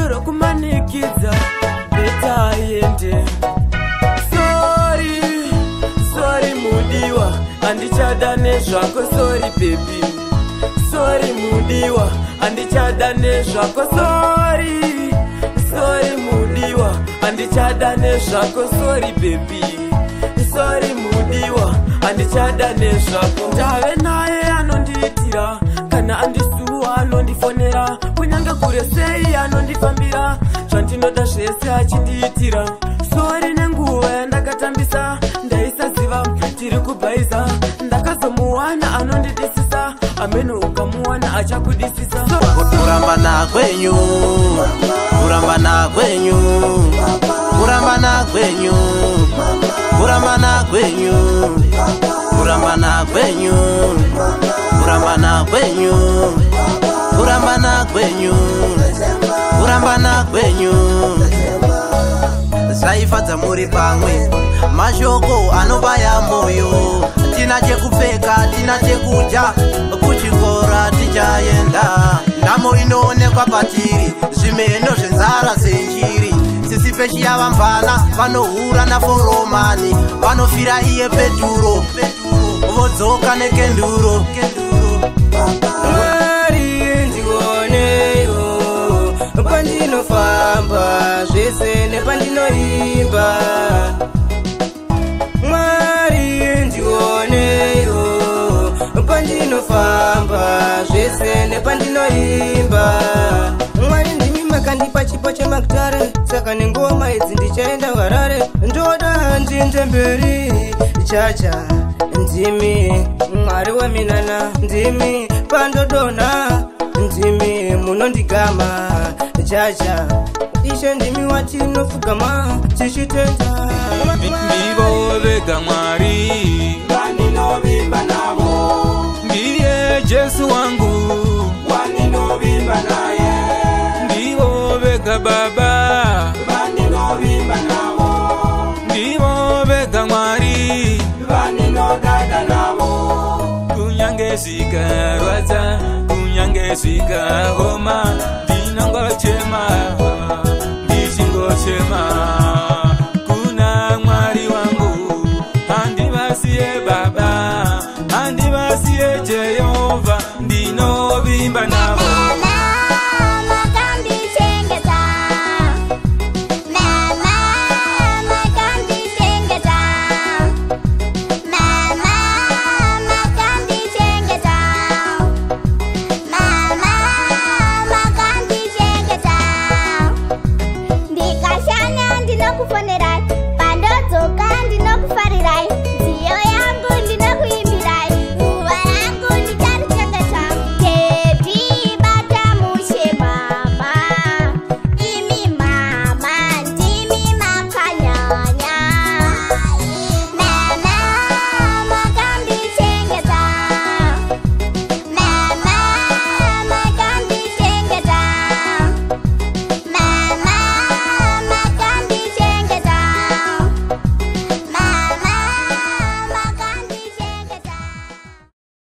rokumanikidza betaende. Sorry mudiwa, andichada nezvako. Sorry baby, sorry mudiwa, andichada nezvako. Sorry mudiwa, andichada nezvako. Sorry baby, sorry mudiwa, andichada nezvako. Ndave naye anondiitira, kana andisuwa anondifonera, kunyange kure sei anondifambira, zvandinoda zvese achindiitira. Sorry nenguva yandakatambisa, ndaisaziva tiri kubhaiza, ndakazomuwana anondidisisa, ameno ukamuwana achakudisisa. Kurambana kwenyu, kurambana kwenyu, kurambana kwenyu, kurambana kwenyu, kurambana kwenyu, kurambana kwenyu, kurambana kwenyu, kurambana kwenyu. Saifadza muri pamwe, mashoko anobaya moyo. Tina chekupfeka, tina chekudya, kuchikora tichaenda. Ndamo inoonekwa patiri, zvimeno zvenzara zenjiri. Sisi peshi yavambana, vanohura naforomani, vanofira iye Peturo, vodzoka nekenduro. Mwari ndioneyo, pandinofamba zvese nepandinoimba. Mwari ndioneyo, pandinofamba zvese nepandinoimba. Mwari ndimi makandipa chipo chemakutare, saka nengoma idzi ndichaenda Harare. Ndoda ndinde mberi chacha, ndimi Mwari weminana, ndimi pandodona, ndimi munondigama chacha. Ishe ndimi watinofugama tichitenda. Ndivo vega Mwari Vaninovimba navo, ndiye Jesu wangu vaninovimba naye. Ndivo vega Baba Vaninovimba navo, ndivo vega Mwari vaninodada navo. kunyange zvikarwadza, kunyange zvikahoma, ndinongochema